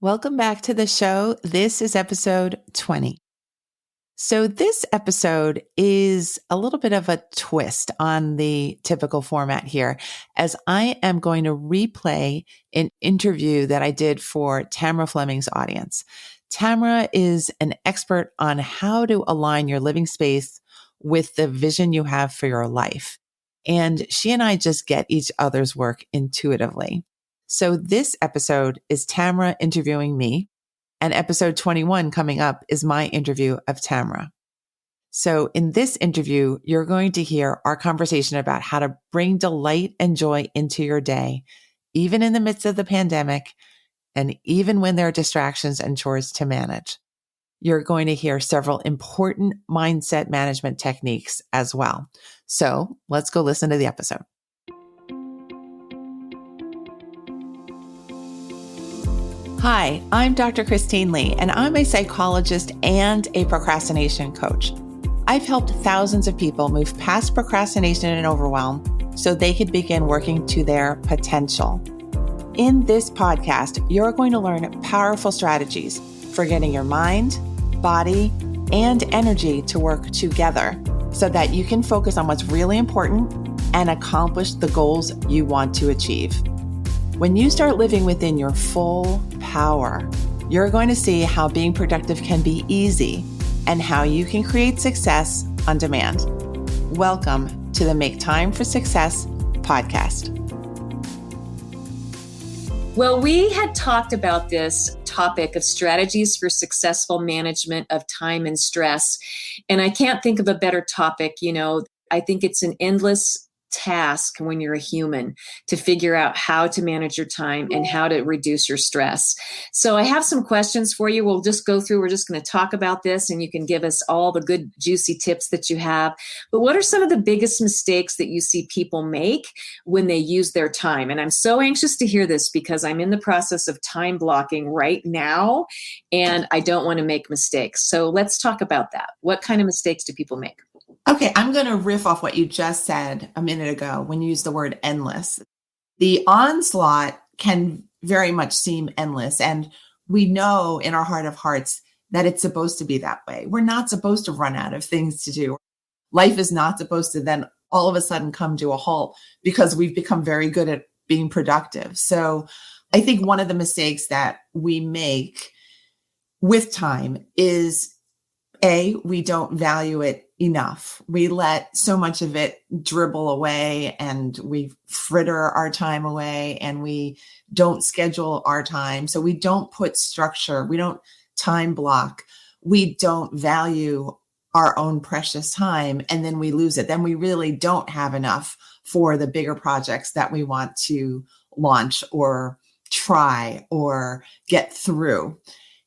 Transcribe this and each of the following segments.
Welcome back to the show. This is episode 20. So this episode is a little bit of a twist on the typical format here, as I am going to replay an interview that I did for Tamra Fleming's audience. Tamra is an expert on how to align your living space with the vision you have for your life. And she and I just get each other's work intuitively. So this episode is Tamra interviewing me, and episode 21 coming up is my interview of Tamra. So in this interview, you're going to hear our conversation about how to bring delight and joy into your day, even in the midst of the pandemic, and even when there are distractions and chores to manage. You're going to hear several important mindset management techniques as well. So let's go listen to the episode. Hi, I'm Dr. Christine Lee, and I'm a psychologist and a procrastination coach. I've helped thousands of people move past procrastination and overwhelm so they could begin working to their potential. In this podcast, you're going to learn powerful strategies for getting your mind, body, and energy to work together so that you can focus on what's really important and accomplish the goals you want to achieve. When you start living within your full power, you're going to see how being productive can be easy and how you can create success on demand. Welcome to the Make Time for Success podcast. Well, we had talked about this topic of strategies for successful management of time and stress. And I can't think of a better topic. I think it's an endless task when you're a human to figure out how to manage your time and how to reduce your stress. So I have some questions for you. We'll just go through. We're just going to talk about this and you can give us all the good, juicy tips that you have. But what are some of the biggest mistakes that you see people make when they use their time? And I'm so anxious to hear this because I'm in the process of time blocking right now and I don't want to make mistakes. So let's talk about that. What kind of mistakes do people make? Okay, I'm going to riff off what you just said a minute ago when you used the word endless. The onslaught can very much seem endless, and we know in our heart of hearts that it's supposed to be that way. We're not supposed to run out of things to do. Life is not supposed to then all of a sudden come to a halt because we've become very good at being productive. So I think one of the mistakes that we make with time is we don't value it enough. We let so much of it dribble away and we fritter our time away and we don't schedule our time. So we don't put structure. We don't time block. We don't value our own precious time and then we lose it. Then we really don't have enough for the bigger projects that we want to launch or try or get through.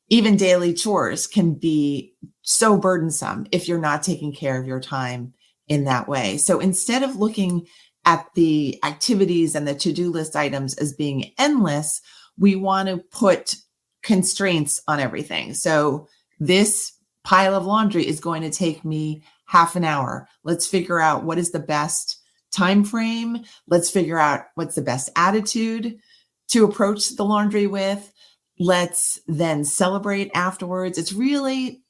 Even daily chores can be so burdensome if you're not taking care of your time in that way. So instead of looking at the activities and the to-do list items as being endless, we want to put constraints on everything. So this pile of laundry is going to take me half an hour. Let's figure out what is the best time frame. Let's figure out what's the best attitude to approach the laundry with. Let's then celebrate afterwards. It's really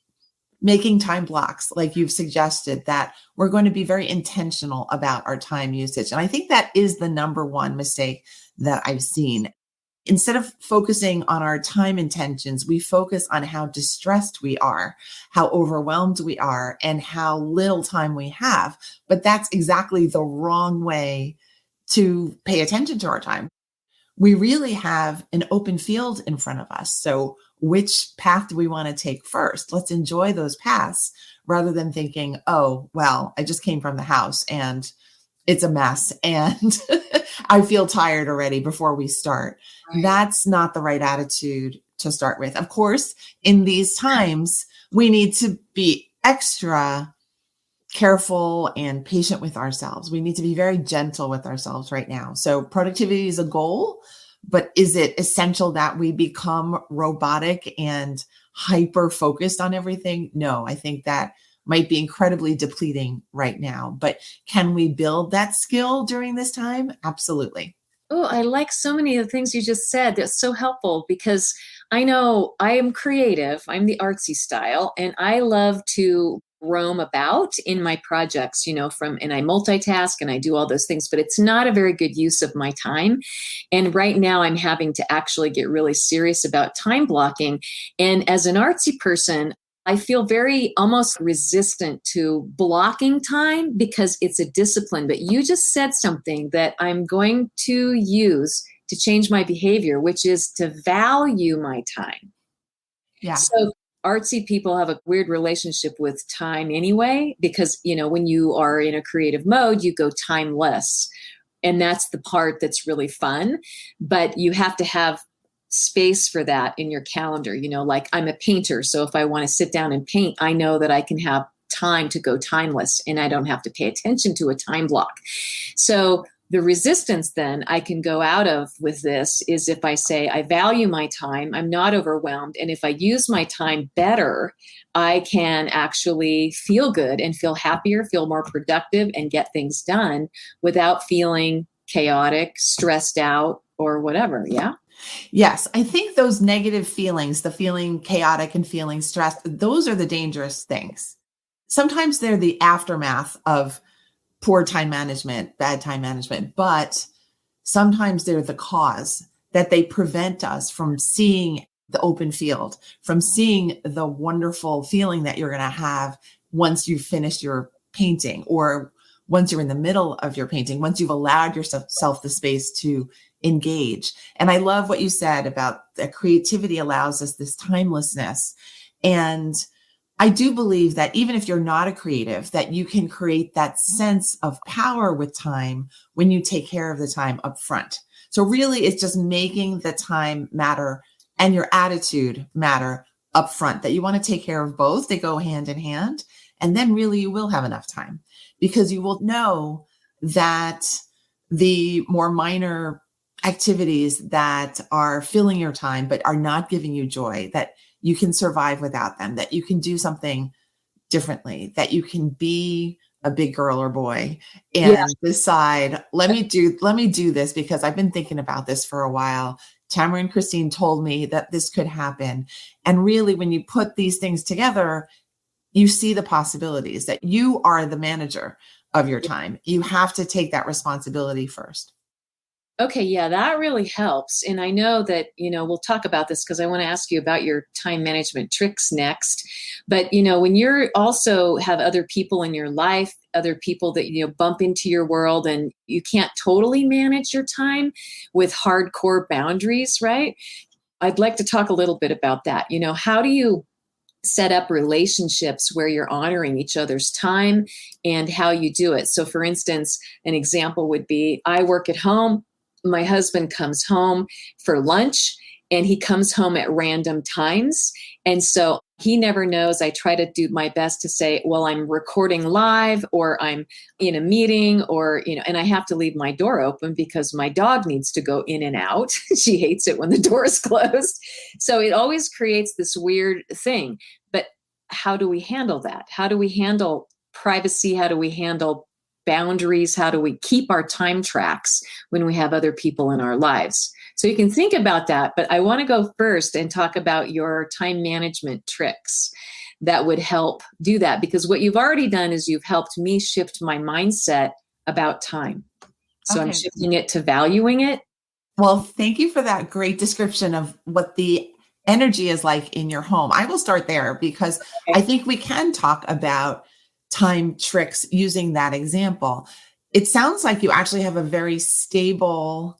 making time blocks, like you've suggested, that we're going to be very intentional about our time usage. And I think that is the number one mistake that I've seen. Instead of focusing on our time intentions, we focus on how distressed we are, how overwhelmed we are, and how little time we have. But that's exactly the wrong way to pay attention to our time. We really have an open field in front of us. So which path do we want to take first? Let's enjoy those paths rather than thinking, oh, well, I just came from the house and it's a mess and I feel tired already before we start. Right. That's not the right attitude to start with. Of course, in these times, we need to be extra careful and patient with ourselves. We need to be very gentle with ourselves right now. So productivity is a goal, but is it essential that we become robotic and hyper focused on everything? No, I think that might be incredibly depleting right now, but can we build that skill during this time? Absolutely. Oh, I like so many of the things you just said. That's so helpful because I know I am creative. I'm the artsy style, and I love to roam about in my projects, and I multitask and I do all those things, but it's not a very good use of my time. And right now I'm having to actually get really serious about time blocking. And as an artsy person, I feel very almost resistant to blocking time because it's a discipline. But you just said something that I'm going to use to change my behavior, which is to value my time. Yeah. So artsy people have a weird relationship with time anyway, because, when you are in a creative mode, you go timeless. And that's the part that's really fun. But you have to have space for that in your calendar. Like I'm a painter. So if I want to sit down and paint, I know that I can have time to go timeless and I don't have to pay attention to a time block. So the resistance then I can go out of with this is if I say, I value my time, I'm not overwhelmed. And if I use my time better, I can actually feel good and feel happier, feel more productive, and get things done without feeling chaotic, stressed out, or whatever. Yeah. Yes, I think those negative feelings, the feeling chaotic and feeling stressed, those are the dangerous things. Sometimes they're the aftermath of poor time management, bad time management, but sometimes they're the cause that they prevent us from seeing the open field, from seeing the wonderful feeling that you're going to have once you've finished your painting, or once you're in the middle of your painting, once you've allowed yourself the space to engage. And I love what you said about that creativity allows us this timelessness. And I do believe that even if you're not a creative, that you can create that sense of power with time when you take care of the time up front. So really it's just making the time matter and your attitude matter up front, that you want to take care of both. They go hand in hand. And then really you will have enough time because you will know that the more minor activities that are filling your time but are not giving you joy, that you can survive without them, that you can do something differently, that you can be a big girl or boy and Yeah. decide, let me do this because I've been thinking about this for a while. Tamra and Christine told me that this could happen. And really, when you put these things together, you see the possibilities that you are the manager of your time. You have to take that responsibility first. Okay, yeah, that really helps. And I know that, we'll talk about this because I want to ask you about your time management tricks next. But, when you're also have other people in your life, other people that, bump into your world and you can't totally manage your time with hardcore boundaries, right? I'd like to talk a little bit about that. How do you set up relationships where you're honoring each other's time and how you do it? So, for instance, an example would be I work at home. My husband comes home for lunch and he comes home at random times. And so he never knows. I try to do my best to say, well, I'm recording live or I'm in a meeting or, and I have to leave my door open because my dog needs to go in and out. She hates it when the door is closed. So it always creates this weird thing. But how do we handle that? How do we handle privacy? How do we handle boundaries? How do we keep our time tracks when we have other people in our lives? So you can think about that, but I want to go first and talk about your time management tricks that would help do that, because what you've already done is you've helped me shift my mindset about time. So I'm shifting it to valuing it. Well, thank you for that great description of what the energy is like in your home. I will start there because I think we can talk about time tricks using that example. It sounds like you actually have a very stable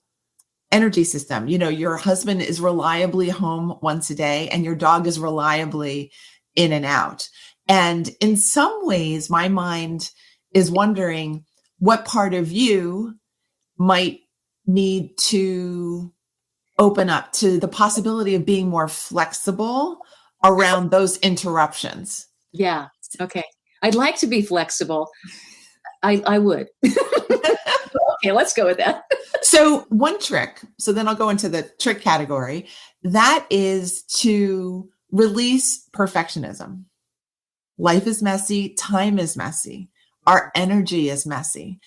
energy system. Your husband is reliably home once a day and your dog is reliably in and out. And in some ways, my mind is wondering what part of you might need to open up to the possibility of being more flexible around those interruptions. Yeah. Okay. I'd like to be flexible. I would. Okay, let's go with that. So one trick, so then I'll go into the trick category, that is to release perfectionism. Life is messy. Time is messy. Our energy is messy.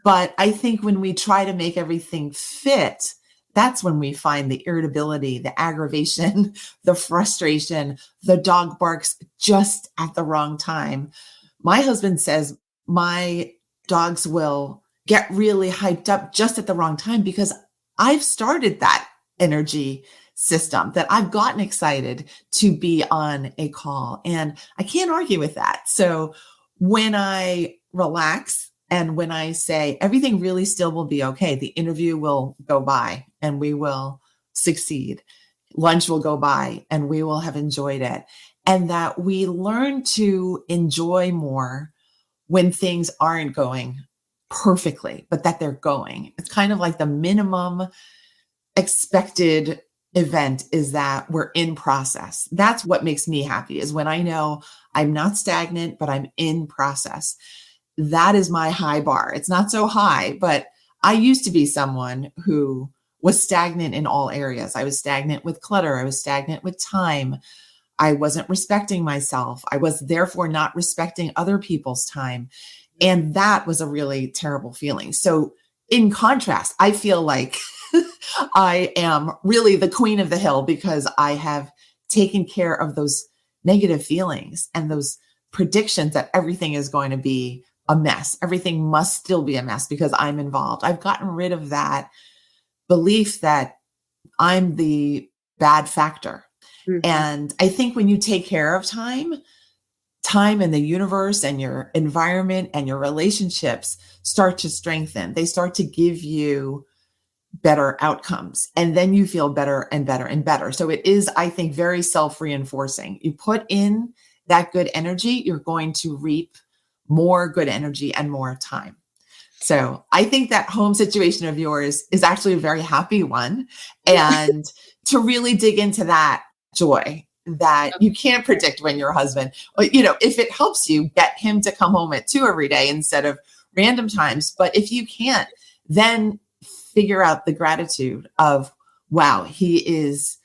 But I think when we try to make everything fit, that's when we find the irritability, the aggravation, the frustration, the dog barks just at the wrong time. My husband says my dogs will get really hyped up just at the wrong time because I've started that energy system, that I've gotten excited to be on a call. And I can't argue with that. So when I relax and when I say everything really still will be okay, the interview will go by and we will succeed. Lunch will go by and we will have enjoyed it. And that we learn to enjoy more when things aren't going perfectly, but that they're going. It's kind of like the minimum expected event is that we're in process. That's what makes me happy, is when I know I'm not stagnant, but I'm in process. That is my high bar. It's not so high, but I used to be someone who was stagnant in all areas. I was stagnant with clutter. I was stagnant with time. I wasn't respecting myself. I was therefore not respecting other people's time. And that was a really terrible feeling. So in contrast, I feel like I am really the queen of the hill because I have taken care of those negative feelings and those predictions that everything is going to be a mess. Everything must still be a mess because I'm involved. I've gotten rid of that belief that I'm the bad factor. Mm-hmm. And I think when you take care of time and the universe and your environment and your relationships start to strengthen. They start to give you better outcomes. And then you feel better and better and better. So it is, I think, very self-reinforcing. You put in that good energy, you're going to reap more good energy and more time. So I think that home situation of yours is actually a very happy one. And to really dig into that joy that you can't predict when your husband, if it helps you, get him to come home at 2 every day instead of random times. But if you can't, then figure out the gratitude of, wow, he is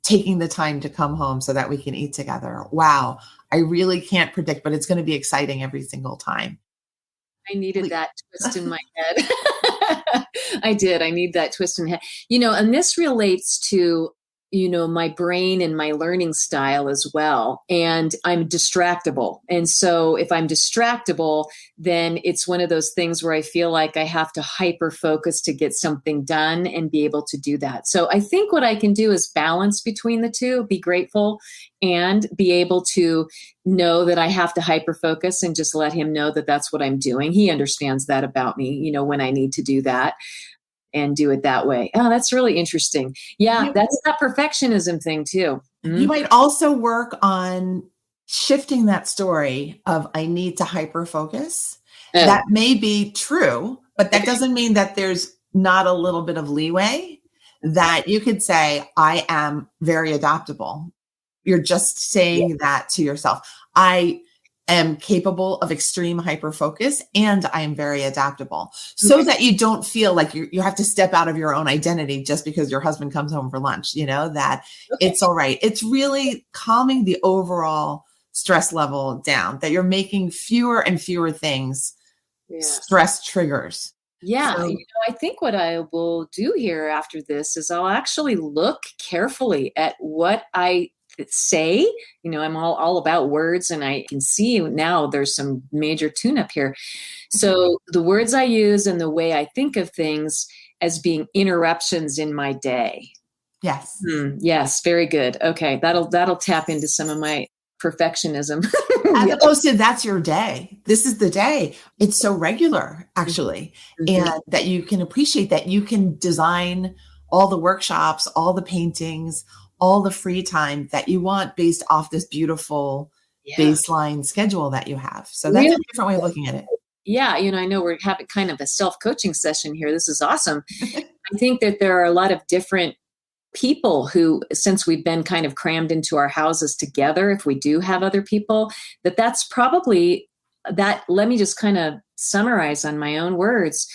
taking the time to come home so that we can eat together. Wow, I really can't predict, but it's going to be exciting every single time. I needed that twist in my head. I did. I need that twist in the head. And this relates to, my brain and my learning style as well. And I'm distractible. And so if I'm distractible, then it's one of those things where I feel like I have to hyper focus to get something done and be able to do that. So I think what I can do is balance between the two, be grateful and be able to know that I have to hyper focus and just let him know that that's what I'm doing. He understands that about me, when I need to do that. And do it that way. Oh, that's really interesting. Yeah, that's that perfectionism thing too. Mm-hmm. You might also work on shifting that story of I need to hyper focus. Oh. That may be true, but that doesn't mean that there's not a little bit of leeway that you could say, I am very adaptable. You're just saying that to yourself. I am capable of extreme hyper focus and I am very adaptable, so that you don't feel like you have to step out of your own identity just because your husband comes home for lunch, that it's all right. It's really calming the overall stress level down, that you're making fewer and fewer things stress triggers. Yeah. So, I think what I will do here after this is I'll actually look carefully at what I say. I'm all about words, and I can see now there's some major tune-up here. So the words I use and the way I think of things as being interruptions in my day. Yes. Yes. Very good. Okay. That'll tap into some of my perfectionism. As opposed to that's your day. This is the day. It's so regular, actually. Mm-hmm. And that you can appreciate that you can design all the workshops, all the paintings, all the free time that you want based off this beautiful baseline schedule that you have. So that's really a different way of looking at it. Yeah. I know we're having kind of a self-coaching session here. This is awesome. I think that there are a lot of different people who, since we've been kind of crammed into our houses together, if we do have other people, that's probably that. Let me just kind of summarize on my own words.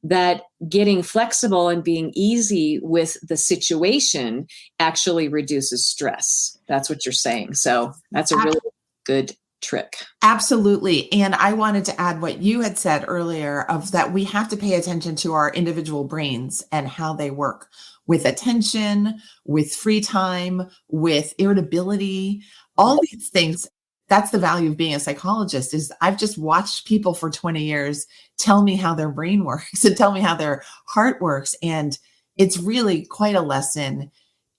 That getting flexible and being easy with the situation actually reduces stress. That's what you're saying. So that's a really good trick. Absolutely. And I wanted to add what you had said earlier of that we have to pay attention to our individual brains and how they work with attention, with free time, with irritability, all these things. That's the value of being a psychologist is I've just watched people for 20 years tell me how their brain works and tell me how their heart works. And it's really quite a lesson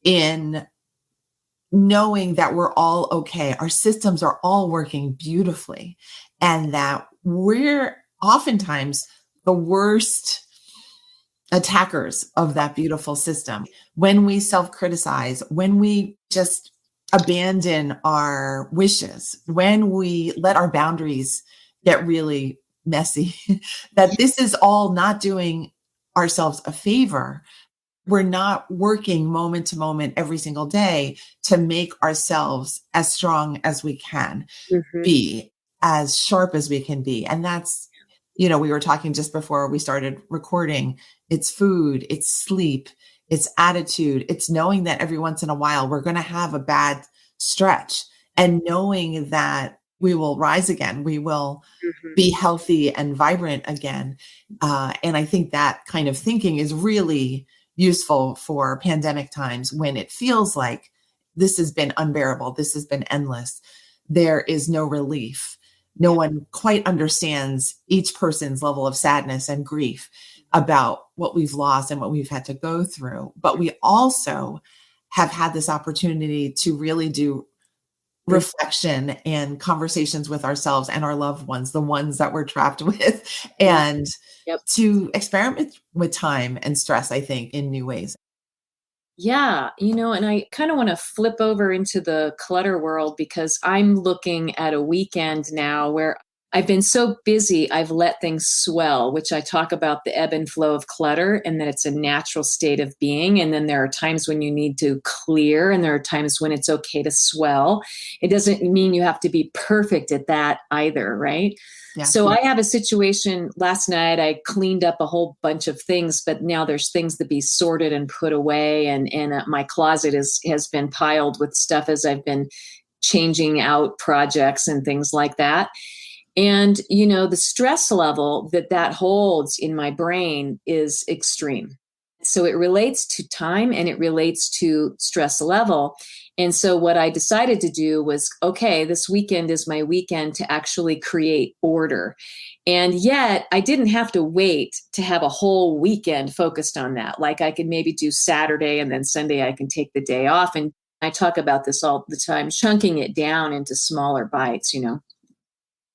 in knowing that we're all okay. Our systems are all working beautifully, and that we're oftentimes the worst attackers of that beautiful system. When we self criticize, when we just abandon our wishes, when we let our boundaries get really messy, that this is all not doing ourselves a favor. We're not working moment to moment every single day to make ourselves as strong as we can Mm-hmm. be, as sharp as we can be. And that's, we were talking just before we started recording. It's food, it's sleep, it's attitude, it's knowing that every once in a while we're going to have a bad stretch and knowing that we will rise again. We will be healthy and vibrant again. And I think that kind of thinking is really useful for pandemic times when it feels like this has been unbearable. This has been endless. There is no relief. No one quite understands each person's level of sadness and grief about what we've lost and what we've had to go through. But we also have had this opportunity to really do reflection and conversations with ourselves and our loved ones, the ones that we're trapped with, and to experiment with time and stress, I think, in new ways. Yeah, and I kind of want to flip over into the clutter world because I'm looking at a weekend now where I've been so busy, I've let things swell, which I talk about the ebb and flow of clutter and that it's a natural state of being. And then there are times when you need to clear, and there are times when it's okay to swell. It doesn't mean you have to be perfect at that either, right? Yeah. So I have a situation last night. I cleaned up a whole bunch of things, but now there's things to be sorted and put away. And my closet has been piled with stuff as I've been changing out projects and things like that. And, the stress level that holds in my brain is extreme. So it relates to time and it relates to stress level. And so what I decided to do was, okay, this weekend is my weekend to actually create order. And yet I didn't have to wait to have a whole weekend focused on that. Like I could maybe do Saturday and then Sunday I can take the day off. And I talk about this all the time, chunking it down into smaller bites.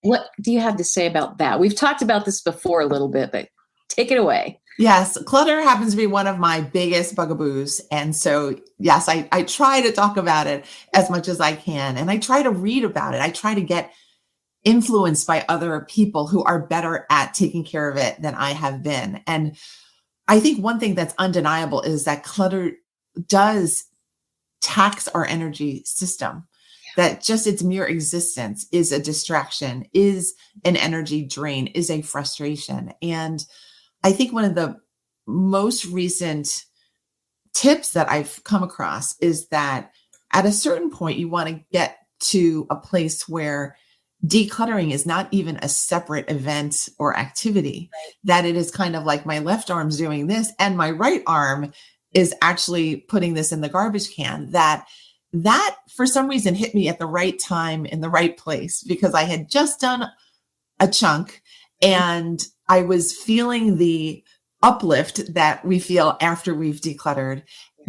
What do you have to say about that? We've talked about this before a little bit, but take it away. Yes, clutter happens to be one of my biggest bugaboos. And so, yes, I try to talk about it as much as I can. And I try to read about it. I try to get influenced by other people who are better at taking care of it than I have been. And I think one thing that's undeniable is that clutter does tax our energy system. That just its mere existence is a distraction, is an energy drain, is a frustration. And I think one of the most recent tips that I've come across is that at a certain point, you want to get to a place where decluttering is not even a separate event or activity, that it is kind of like my left arm's doing this and my right arm is actually putting this in the garbage can. That for some reason hit me at the right time in the right place because I had just done a chunk and I was feeling the uplift that we feel after we've decluttered,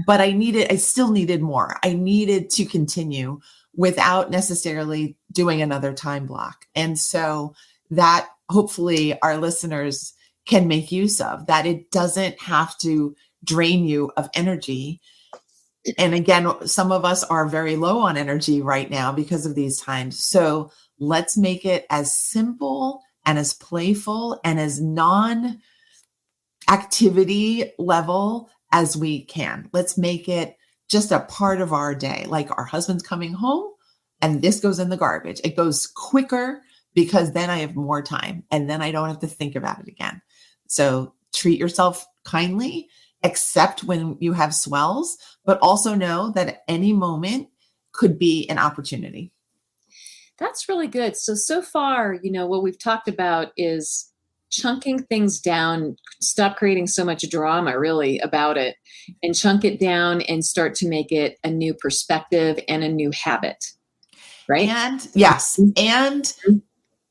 but I still needed more. I needed to continue without necessarily doing another time block. And so that hopefully our listeners can make use of, that it doesn't have to drain you of energy. And again, some of us are very low on energy right now because of these times. So let's make it as simple and as playful and as non-activity level as we can. Let's make it just a part of our day. Like our husband's coming home and this goes in the garbage. It goes quicker because then I have more time and then I don't have to think about it again. So treat yourself kindly, accept when you have swells, but also know that at any moment could be an opportunity. That's really good. So far, what we've talked about is chunking things down, stop creating so much drama really about it, and chunk it down and start to make it a new perspective and a new habit, right? And yes, Mhm. and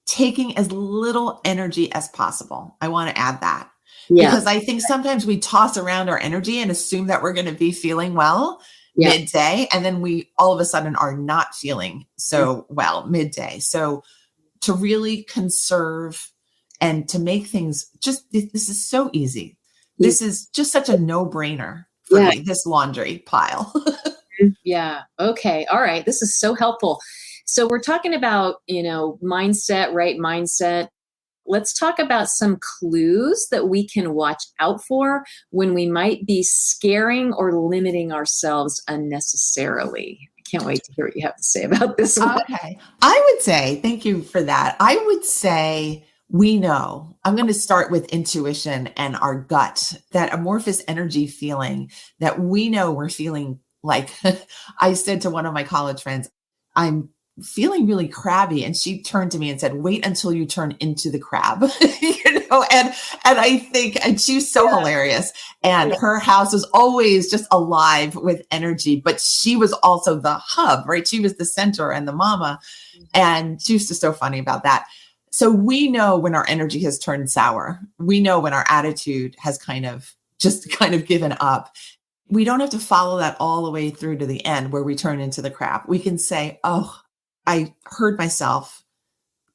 taking as little energy as possible. I want to add that Yeah. because I think sometimes we toss around our energy and assume that we're going to be feeling well Yeah. midday. And then we all of a sudden are not feeling so well midday. So to really conserve and to make things this is so easy. This is just such a no brainer for Yeah. me, this laundry pile. Yeah. Okay. All right. This is so helpful. So we're talking about, mindset, right mindset. Let's talk about some clues that we can watch out for when we might be scaring or limiting ourselves unnecessarily. I can't wait to hear what you have to say about this one. Okay. I would say, thank you for that. I would say we know. I'm going to start with intuition and our gut, that amorphous energy feeling that we know we're feeling like I said to one of my college friends, I'm feeling really crabby. And she turned to me and said, wait until you turn into the crab, and I think, and she was so hilarious. And her house was always just alive with energy, but she was also the hub, right? She was the center and the mama. And she was just so funny about that. So we know when our energy has turned sour. We know when our attitude has kind of given up. We don't have to follow that all the way through to the end where we turn into the crap. We can say, oh, I heard myself,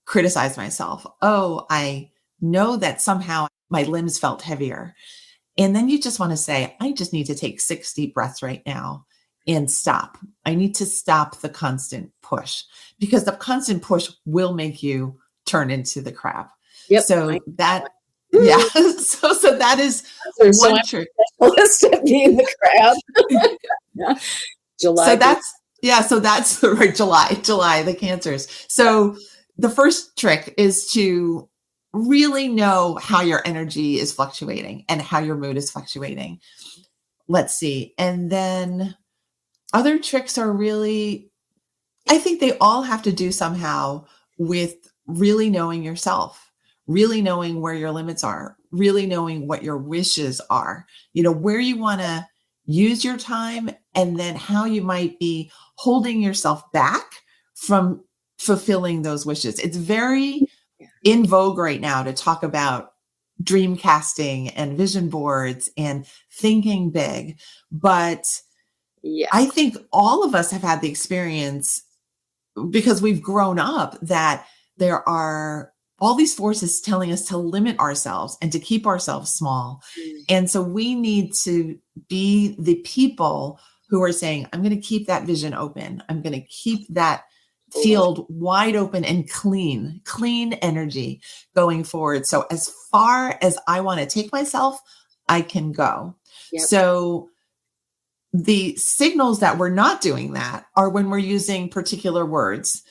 criticize myself. Oh, I know that somehow my limbs felt heavier. And then you just want to say, I just need to take 6 deep breaths right now and stop. I need to stop the constant push because the constant push will make you turn into the crap. Yep. So that, yeah. So that is So one I'm trick. list of being the crab. Yeah. July. So that's right. July, the cancers. So the first trick is to really know how your energy is fluctuating and how your mood is fluctuating. Let's see. And then other tricks are really, I think they all have to do somehow with really knowing yourself, really knowing where your limits are, really knowing what your wishes are, where you want to use your time, and then how you might be holding yourself back from fulfilling those wishes. It's very in vogue right now to talk about dream casting and vision boards and thinking big. But Yeah. I think all of us have had the experience because we've grown up that there are all these forces telling us to limit ourselves and to keep ourselves small. And so we need to be the people who are saying, I'm going to keep that vision open. I'm going to keep that field wide open and clean energy going forward. So as far as I want to take myself, I can go. Yep. So the signals that we're not doing that are when we're using particular words.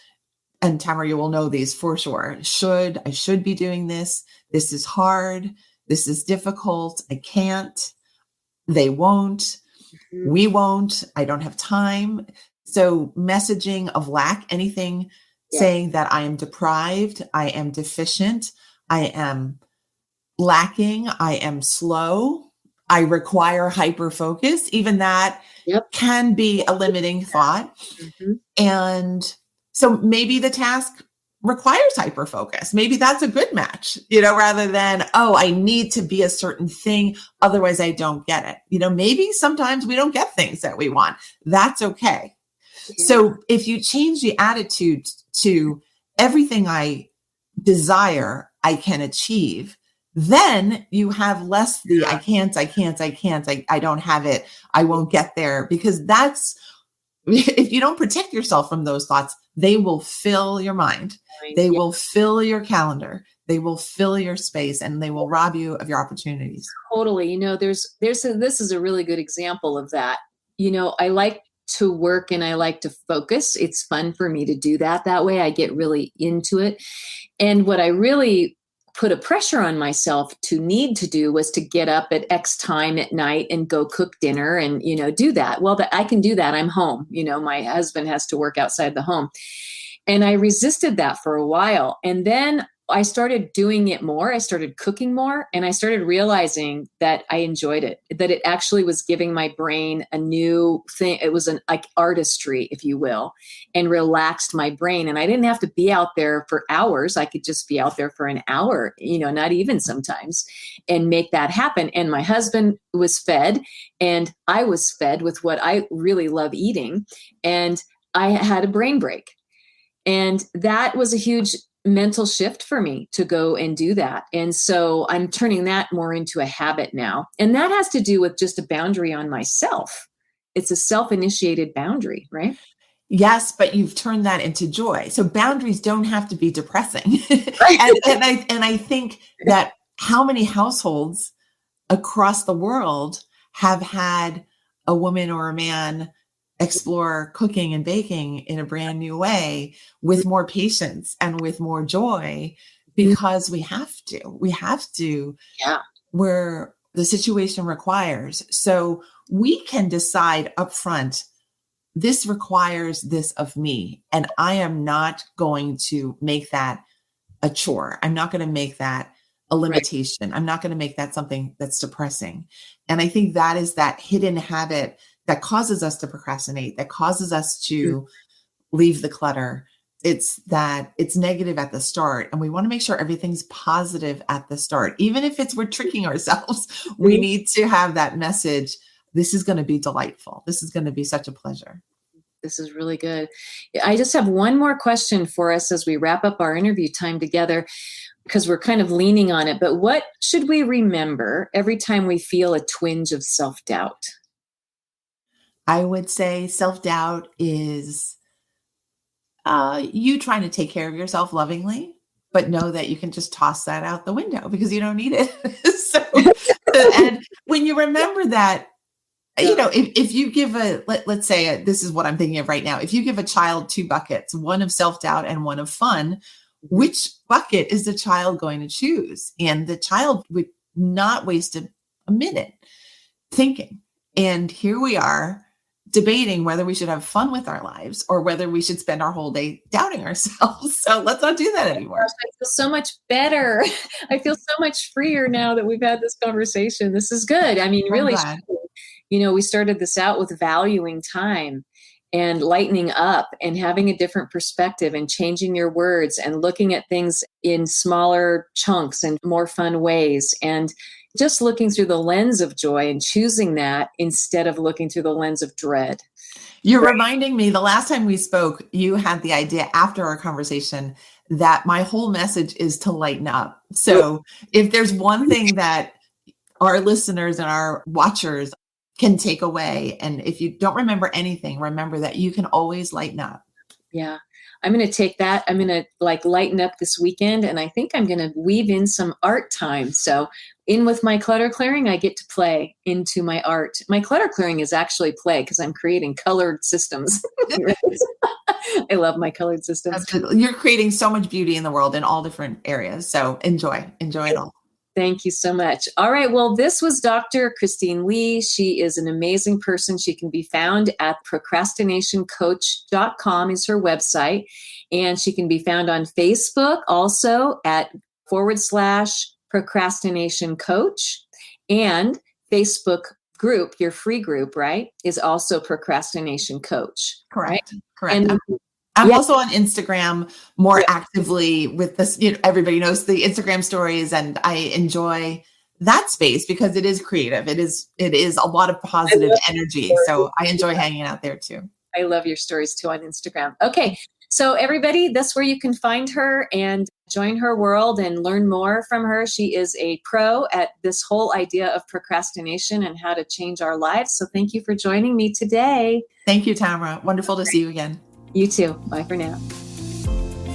And Tamra, you will know these for sure. I should be doing this. This is hard. This is difficult. I can't. They won't. We won't. I don't have time. So messaging of lack, anything saying that I am deprived, I am deficient, I am lacking, I am slow, I require hyper focus, even that can be a limiting thought. And so maybe the task requires hyper focus. Maybe that's a good match, rather than, oh, I need to be a certain thing. Otherwise I don't get it. Maybe sometimes we don't get things that we want. That's okay. Yeah. So if you change the attitude to everything I desire, I can achieve, then you have less the I can't, I don't have it, I won't get there, because that's, if you don't protect yourself from those thoughts, they will fill your mind. They will fill your calendar. They will fill your space, and they will rob you of your opportunities. Totally. This is a really good example of that. I like to work and I like to focus. It's fun for me to do that way. I get really into it. And what I really put a pressure on myself to need to do was to get up at X time at night and go cook dinner and, do that. Well, I can do that. I'm home. My husband has to work outside the home. And I resisted that for a while. And then I started doing it more. I started cooking more, and I started realizing that I enjoyed it, that it actually was giving my brain a new thing. It was an like artistry, if you will, and relaxed my brain. And I didn't have to be out there for hours. I could just be out there for an hour, not even sometimes, and make that happen. And my husband was fed, and I was fed with what I really love eating. And I had a brain break. And that was a huge mental shift for me to go and do that. And so I'm turning that more into a habit now. And that has to do with just a boundary on myself. It's a self-initiated boundary, right? Yes, but you've turned that into joy. So boundaries don't have to be depressing. and I think that how many households across the world have had a woman or a man explore cooking and baking in a brand new way with more patience and with more joy, because we have to, yeah, where the situation requires. So we can decide upfront, this requires this of me, and I am not going to make that a chore. I'm not going to make that a limitation. Right. I'm not going to make that something that's depressing. And I think that is that hidden habit that causes us to procrastinate, that causes us to leave the clutter. It's that it's negative at the start, and we want to make sure everything's positive at the start. Even if we're tricking ourselves, we need to have that message. This is going to be delightful. This is going to be such a pleasure. This is really good. I just have one more question for us as we wrap up our interview time together, because we're kind of leaning on it. But what should we remember every time we feel a twinge of self-doubt? I would say self-doubt is you trying to take care of yourself lovingly, but know that you can just toss that out the window because you don't need it. And when you remember that, if you give let's say this is what I'm thinking of right now. If you give a child 2 buckets, one of self-doubt and one of fun, which bucket is the child going to choose? And the child would not waste a minute thinking. And here we are debating whether we should have fun with our lives or whether we should spend our whole day doubting ourselves. So let's not do that anymore. I feel so much better. I feel so much freer now that we've had this conversation. This is good. I mean, really, we started this out with valuing time and lightening up and having a different perspective and changing your words and looking at things in smaller chunks and more fun ways, and just looking through the lens of joy and choosing that instead of looking through the lens of dread. You're reminding me, the last time we spoke, you had the idea after our conversation that my whole message is to lighten up. So if there's one thing that our listeners and our watchers can take away, and if you don't remember anything, remember that you can always lighten up. Yeah. I'm going to take that. I'm going to lighten up this weekend, and I think I'm going to weave in some art time. So in with my clutter clearing, I get to play into my art. My clutter clearing is actually play because I'm creating colored systems. I love my colored systems. You're creating so much beauty in the world in all different areas. So enjoy it all. Thank you so much. All right. Well, this was Dr. Christine Lee. She is an amazing person. She can be found at procrastinationcoach.com is her website. And she can be found on Facebook also at /procrastination coach, and Facebook group, your free group, right, is also Procrastination Coach. Correct. Right? Correct. And I'm also on Instagram more actively with this. Everybody knows the Instagram stories, and I enjoy that space because it is creative. It is a lot of positive energy. So I enjoy hanging out there too. I love your stories too on Instagram. Okay. So everybody, that's where you can find her and join her world and learn more from her. She is a pro at this whole idea of procrastination and how to change our lives. So thank you for joining me today. Thank you, Tamra. Wonderful to see you again. You too. Bye for now.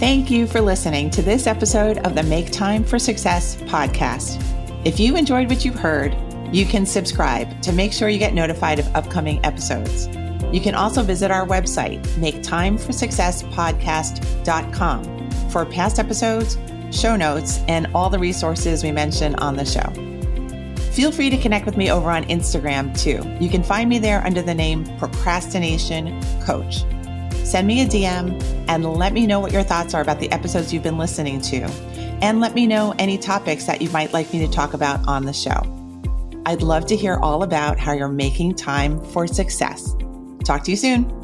Thank you for listening to this episode of the Make Time for Success podcast. If you enjoyed what you've heard, you can subscribe to make sure you get notified of upcoming episodes. You can also visit our website, maketimeforsuccesspodcast.com, for past episodes, show notes, and all the resources we mention on the show. Feel free to connect with me over on Instagram too. You can find me there under the name Procrastination Coach. Send me a DM and let me know what your thoughts are about the episodes you've been listening to. And let me know any topics that you might like me to talk about on the show. I'd love to hear all about how you're making time for success. Talk to you soon.